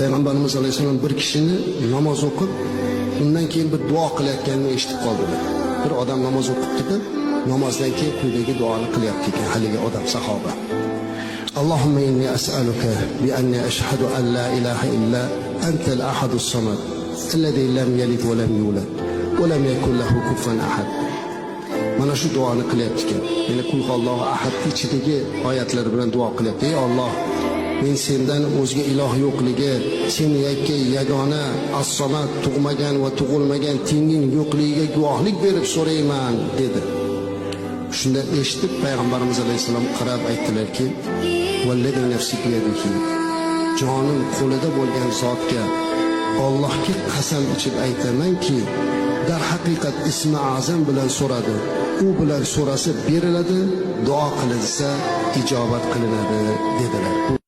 Payg'ambarimiz alayhissalom bir kishini namoz o'qib, undan keyin bir duo qilayotganini eshitib qoldilar. Bir odam namoz o'qibdi-da, namozdan keyin quyidagi duoni qilyapti ekan haligi odam sahoba. Allohumma inni as'aluka bi anni ashhadu an la ilaha illa antal ahadus samad alladhi lam yalid wa lam yulad wa lam yakul lahu kufuwan ahad. Mana shu duoni qilyapti ekan. Ya'ni kul Allohu ahad ichidagi oyatlar bilan duo qilyapti. Ey Alloh, men sendan o'zga iloh yo'qligi, sen yakka yagona, as-samad, tug'magan va tug'ilmagan tenging yo'qligiga guvohlik berib so'rayman dedi. Shunda eshitib Payg'ambarimiz alayhisalom qarab aytdilarki, vallazi nafsi biyadihi, jonim qo'lida bo'lgan zotga Allohga qasam ichib aytamanki, dar haqiqat ismi azam bilan so'radi, u bilan so'rasa beriladi, duo qilinsa ijobat qilinadi dedilar.